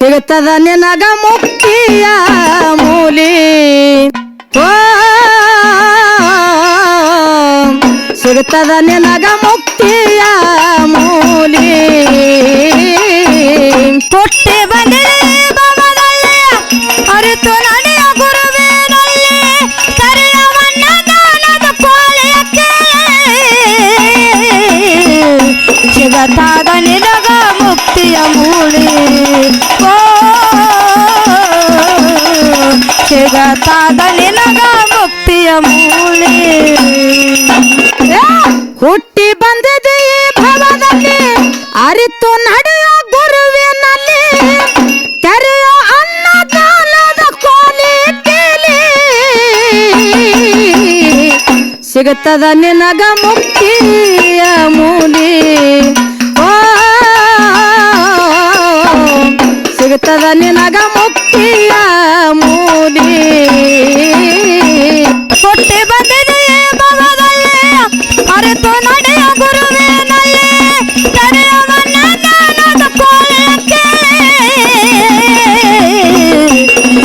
ಸಿಗುತ್ತದ ನಿನಗ ಮುಕ್ತಿಯ ಮೂಲಿ ಓ ಸಿಗುತ್ತದ ನಿನಗ ಮುಕ್ತಿಯ ಮೂಲಿ ಹುಟ್ಟಿ ಬಂದಿದೆ ಭವದಲ್ಲಿ ಅರಿತು ನಡೆಯ ಗುರುವಿನಲ್ಲಿ ಕರೆಯವನ್ನ ದಾನದ ಕೋಲೆಯಕ್ಕೆ ಸಿಗತಾದ ನಿನಗ ಮುಕ್ತಿಯ ಮೂಲಿ ಓ ಸಿಗತಾದ ನಿನಗ ಮುಕ್ತಿಯ ಮೂಲಿ ಹುಟ್ಟಿ ಬಂದಿದೆ ಈ ಭವದಲ್ಲಿ ಅರಿತು ನಡೆಯ ಗುರುವಿನಲ್ಲಿ ತೆರೆಯೋ ಅನ್ನದಾನದ ಕೋಲಿ ಕೇಳಿ ಸಿಗುತ್ತದ ನಿನಗ ಮುಕ್ತಿಯ ಮೂಲಿ ಓ ಸಿಗುತ್ತದ ನಿನಗ ಮುಕ್ತಿಯ ಮೂಲಿ ಹುಟ್ಟಿ ಬಂದಿದೆ ಭವದಲ್ಲಿ ಅರಿತು ನಡೆಯ ಗುರುವಿನಲ್ಲಿ ಕರೆಯವನ್ನ ದಾನದ ಕೋಲೆಯಕ್ಕೆ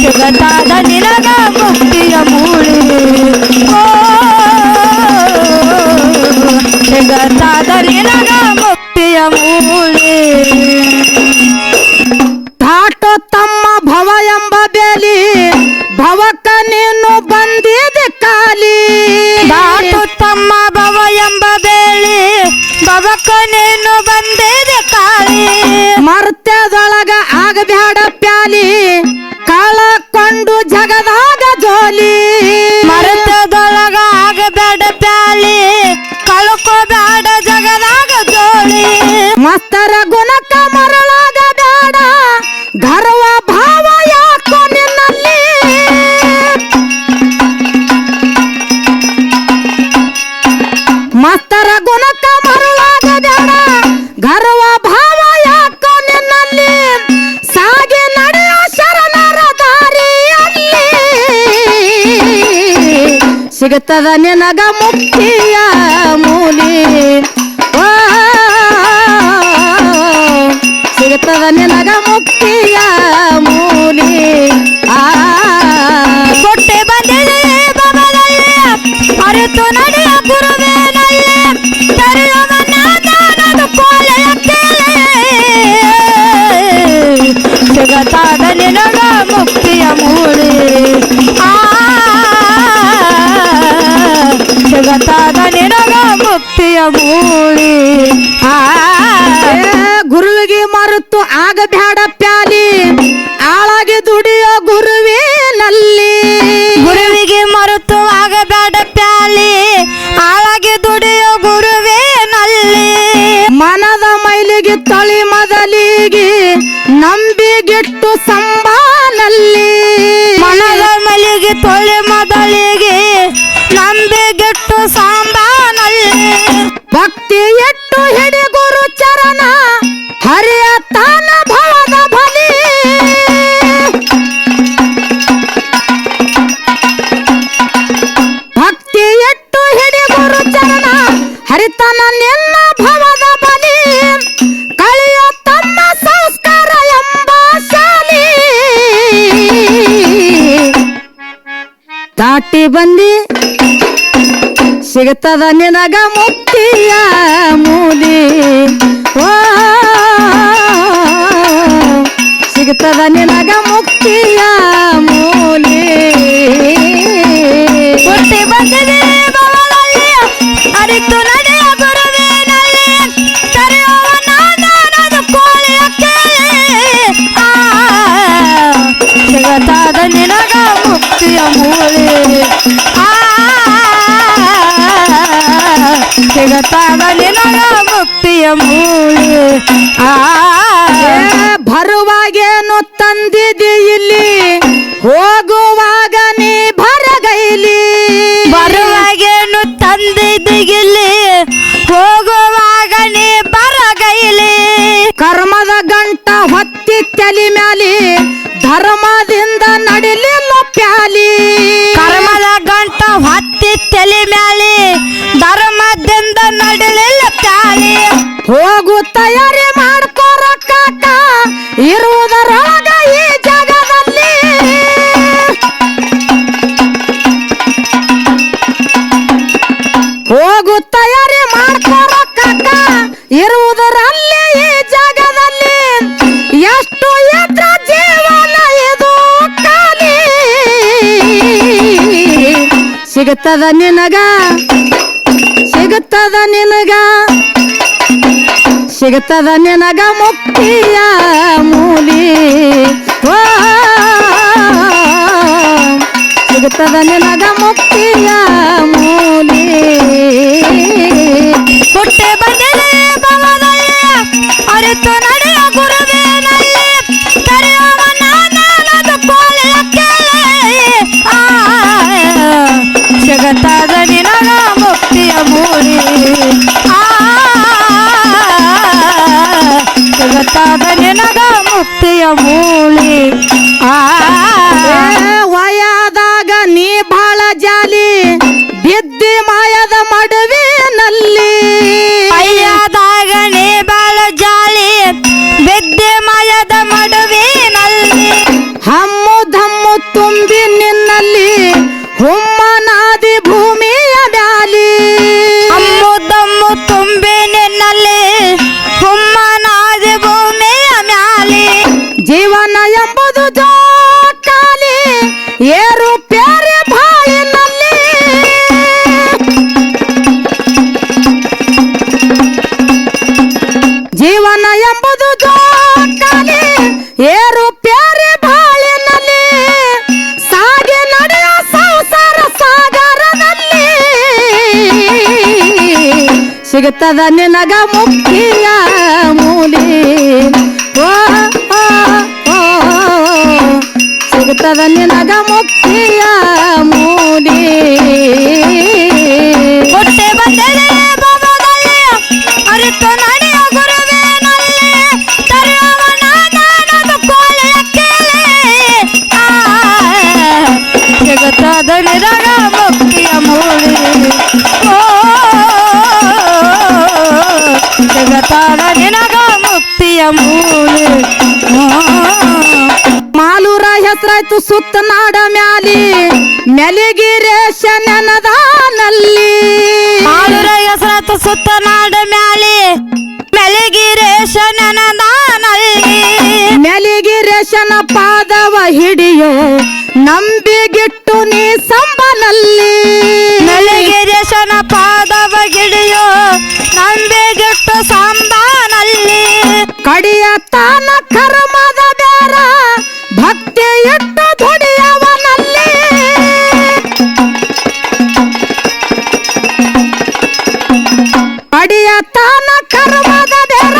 ಸಿಗತಾದ ನಿನಗ ಮುಕ್ತಿಯ ಮೂಲಿ ಓ ಸಿಗತಾದ ನಿನಗ ಮುಕ್ತಿಯ ಮೂಲಿ ದಾಟೋ ತಮ್ಮ ಭವ ಎಂಬ ಬೇಲಿ ಭವಕ ನೀನು ಬಂದಿದೆ ಕಾಲಿ ದಾಟು ತಮ್ಮ ಭವ ಎಂಬ ಬೇಳಿ ಭವಕ ನೀನು ಬಂದಿದೆ ಕಾಳಿ ಮರ್ತ್ಯದೊಳಗ ಆಗಬ್ಯಾಡ ಪ್ಯಾಲಿ ಕಳಕೊಂಡು ಜಗದಾಗ ಜೋಲಿ ಮರತದೊಳಗ ಆಗಬೇಡ ಪ್ಯಾಲಿ ಕಳ್ಕೋಬೇಡ ಜಗದಾಗ ಜೋಳಿ ಮಸ್ತರ ಗುಣಕ ಮರಳಾಗ ಬೇಡ ಗರ್ವ ಭಾವ ಯಾಕೋ ನಿನ್ನಲ್ಲಿ ಮಸ್ತರ ಗುಣಕ ಮರಳಾಗ ಬೇಡ ಗರ್ವ ಭಾವ ಯಾಕೋ ನಿನ್ನಲ್ಲಿ ಸಾಗಿ ನಡೆಯೋ ಶರಣರ ದಾರಿಯಲ್ಲಿ ಸಿಗುತ್ತದ ನಿನಗ ಮುಕ್ತಿಯ ಮೂಲಿ ಓ ಸಿಗುತ್ತದ ನಿನಗ ಮುಕ್ತಿಯ ಮೂಲಿ ಕೊಟ್ಟೆ ಬಂದಿದೆ ಭವದಲ್ಲಿ ಅರಿತು ನಡೆಯ ಗುರುವಿನಲ್ಲಿ ಕರೆಯವನ್ನ ದಾನದ ಕೋಲೆಯಕ್ಕೆ ಸಿಗತಾದ ನಿನಗ ಮುಕ್ತಿಯ ಮೂಲಿ ಸಿಗತಾದ ನಿನಗ ಮುಕ್ತಿಯ ಮೂಲಿ ಗುರುವಿಗೆ ಮರೆತು ಆಗಬ್ಯಾಡ ಪ್ಯಾಲಿ ಆಳಾಗಿ ದುಡಿಯೋ ಗುರುವಿನಲ್ಲಿ ಗುರುವಿಗೆ ಮರೆತು ಆಗಬೇಡ ಪ್ಯಾಲಿ ಆಳಾಗಿ ದುಡಿಯೋ ಗುರುವಿನಲ್ಲಿ ಮನದ ಮೈಲಿಗೆ ತೊಳಿ ಮೊದಲಿಗೆ ನಂಬಿಗಿಟ್ಟು ಸಂಬಾನಲ್ಲಿ ಮನದ ಮಲಿಗೆ ತೊಳೆ ಮೊದಲಿಗೆ ನಂಬಿಗೆಟ್ಟು ಸಾಂಬಾನಲ್ಲಿ ಭಕ್ತಿ ಎಟ್ಟು ಹಿಡಿ ಗುರು ಚರಣ ಹರಿಯ ತಾನ ಭವದ ಬಲಿ ಭಕ್ತಿ ಎಟ್ಟು ಹಿಡಿ ಗುರು ಚರಣ ಹರಿತನ ನಿನ್ನ ಭವದ ಬಲಿ ಕಳೆಯೋ ತಮ್ಮ ಸಂಸ್ಕಾರ ಎಂಬ ಶಾಲಿ ದಾಟಿ ಬಂದಿ ಸಿಗುತ್ತದ ನಿನಗ ಮುಕ್ತಿಯ ಮೂಲಿ ಓ ಸಿಗುತ್ತದ ನಿನಗ ಮುಕ್ತಿಯ ಮೂಲಿ ಹುಟ್ಟಿ ಬಂದಿದೆ ಭವದಲ್ಲಿ ಅರಿತು ನಡೆಯ ಗುರುವಿನಲ್ಲಿ ಕರೆಯುವನ ದಾನದ ಕೋಲೆಯಕ್ಕೆ ಸಿಗತಾದ ನಿನಗ ಮುಕ್ತಿಯ ಮೂಲಿ ಸಿಗತಾದ ನಿನಗ ಮುಕ್ತಿಯ ಮೂಲಿ ಬರುವಾಗೇನು ತಂದಿದಿ ಇಲ್ಲಿ ಹೋಗುವಾಗ ನೀ ಬರಗೈಲಿ ಬರುವಾಗೇನು ತಂದಿದ್ದಿಗಿಲ್ಲಿ ಹೋಗುವಾಗ ನೀ ಬರಗೈಲಿ ಕರ್ಮದ ಗಂಟ ಹೊತ್ತಿ ತಲಿ ಮ್ಯಾಲಿ ಧರ್ಮದಿಂದ ನಡಿಲಿಲ್ಲ ಪ್ಯಾಲಿ ಕರ್ಮದ ಗಂಟ ಹೊತ್ತಿ ತಲೆ ಮ್ಯಾಲಿ ಧರ್ಮದಿಂದ ನಡಲಿಲ್ಲ ಪ್ಯಾಲಿ ಹೋಗು ತಯಾರಿ ಮಾಡ್ಕೋರ ಕಾಕ ಇರುವುದರೊಳಗ ಎಷ್ಟು ಎದ್ರ ಜೀವನ ಇದು ಖಾಲಿ ಸಿಗುತ್ತದ ನಿನಗ ಸಿಗುತ್ತದ ನಿನಗ ಸಿಗುತ್ತದ ನಿನಗ ಮುಕ್ತಿಯ ಮೂಲಿ ಓ ಸಿಗುತ್ತದ ನಿನಗ ಮುಕ್ತಿಯ ಮೂಲಿ ಹುಟ್ಟೆ ಬಂದಿದೆ ಭವದಲ್ಲಿ ಅರಿತು ನಡೆಯ ಗುರುವಿನಲ್ಲಿ ಕರೆಯುವ ನಾನದು ಕೋಲೆಯ ಕೇಳಿ ಜಗತ್ತಾದ ನಿನಗ ಮುಕ್ತಿಯ ಮೂಲಿ ಜಗತ್ತಾದ ನಿನಗ ಮುಕ್ತಿಯ ಮೂಲಿ ವಯದಾಗ ನೀ ಬಾಳ ಜಾಲಿ ಬಿದ್ದಿ ಮಾಯದ ಮಡುವಿನಲ್ಲಿ ಅಯ್ಯದಾಗ ನೀ ಬಾಳ ಜಾಲಿ ಬಿದ್ದೆ ಮಾಯದ ಮಡುವಿನಲ್ಲಿ ಹಮ್ಮು ಧಮ್ಮು ತುಂಬಿ ನಿನ್ನಲ್ಲಿ ಹುಮ್ಮನಾದಿ ಭೂಮಿಯ ಮ್ಯಾಲಿ ಅಮ್ಮು ದಮ್ಮು ತುಂಬಿ ನಿನ್ನಲ್ಲಿ ಹುಮ್ಮನಾದಿ ಭೂಮಿಯ ಮ್ಯಾಲಿ ಜೀವನ ಎಂಬುದು ಜೋಕಾಲಿ ಏರು ಪ್ಯಾರೆ ಬಾಳಿನಲ್ಲಿ ಜೀವನ ಎಂಬುದು ಜೋಕಾಲಿ ಏರು ಪ್ಯಾರೆ ಬಾಳಿನಲ್ಲಿ ಸಾಗಿ ನಡೆಯ ಸಂಸಾರ ಸಾಗರದಲ್ಲಿ ಸಿಗುತ್ತದ ನಿನಗ ಮುಕ್ತಿಯ ಮೂಲಿ ಓ ಓ, ಓ, ಸಿಗುತ್ತದ ನಿನಗ ಮುಕ್ತಿಯ ಮೂಲಿ ಹುಟ್ಟೆ ಬಂದಿದೆ ಭವದಲ್ಲಿ ಅರಿತು ನಡೆಯ ಗುರುವಿನಲ್ಲಿ ಕರೆಯುವ ನಾನದು ಕೋಲೆಯ ಕೇಳಿ ಜಗತ್ತಾದ ನಿನಗ ಮುಕ್ತಿಯ ಮೂಲಿ ಜಗತ್ತಾದ ನಿನಗ ಮುಕ್ತಿಯ ಮೂಲಿ ಮಾಲೂರ ಹೆಸರಾಯ್ತು ಸುತ್ತ ನಾಡ ಮ್ಯಾಲಿ ಮೆಲಿಗಿರೇಶ ನೆನದಾನಲ್ಲಿ ಮಾಲೂರ ಹೆಸರಾತು ಸುತ್ತ ನಾಡ ಮ್ಯಾಲಿ ಮೆಲಿಗಿರೇಶ ನೆನದಾನಲ್ಲಿ ಮೆಲಿಗಿರೇಶನ ಪಾದವ ಹಿಡಿಯೋ ನಂಬಿಗಿಟ್ಟು ನೀ ಸಂಬಲಲ್ಲಿ ಮೆಲಿಗಿರೇಶನ ಪಾದವ ಗಿಡಿಯೋ ನಂಬಿಗಿಟ್ಟು ಸಂಬಾನಲ್ಲಿ ಕಡಿಯ ತಾನ ಕರ್ಮದ ಬೇರ ಭಕ್ತಿ ಇಟ್ಟು ದುಡಿಯವನಲ್ಲಿ ಕಡಿಯ ತಾನ ಕರ್ಮದ ಬೇರ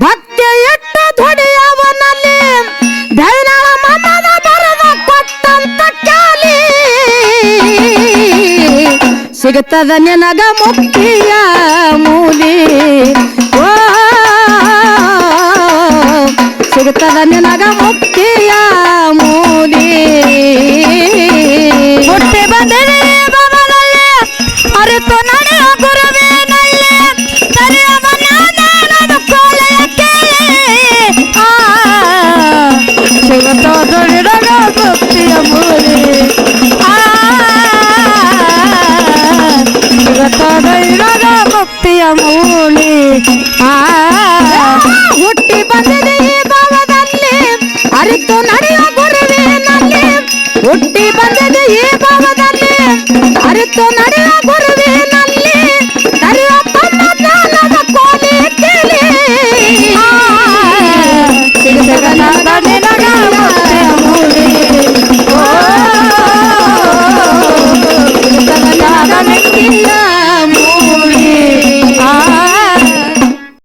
ಭಕ್ತಿ ಇಟ್ಟು ದುಡಿಯವನಲ್ಲಿ ಧೈರ್ಯ ಮಮದ ಬರದ ಕೊಟ್ಟಂತ ಕ್ಯಾಲಿ ಸಿಗುತ್ತದ ನಿನಗ ಮುಕ್ತಿಯ ಮೂಲಿ ಓ ಸಿಗುತ್ತದ ನಿನಗ ಮುಕ್ತಿಯ ಮೂಲಿ ಹುಟ್ಟೆ ಬಂದಿದೆ ಭವದಲ್ಲಿ ಅರಿತು ನಡೆಯ ಗುರುವಿನಲ್ಲಿ ಕರೆಯುವ ನಾನದು ಕೋಲೆಯ ಕೇಳಿ ಸಿಗುತ್ತದ ನಿನಗ ಮುಕ್ತಿಯ ಮೂಲಿ ಸಿಗುತ್ತದ ನಿನಗ ಮುಕ್ತಿಯ ಮೂಲಿ ಹುಟ್ಟಿ ಬಂದಿದೆ ಈ ಭಾವದಲ್ಲಿ ಅರಿತು ನಡೆಯ ಗುರುವಿನಲ್ಲಿ ಹುಟ್ಟಿ ಬಂದಿದೆ ಈ ಭಾವದಲ್ಲಿ ಅರಿತು ನಡೆಯ ಗುರು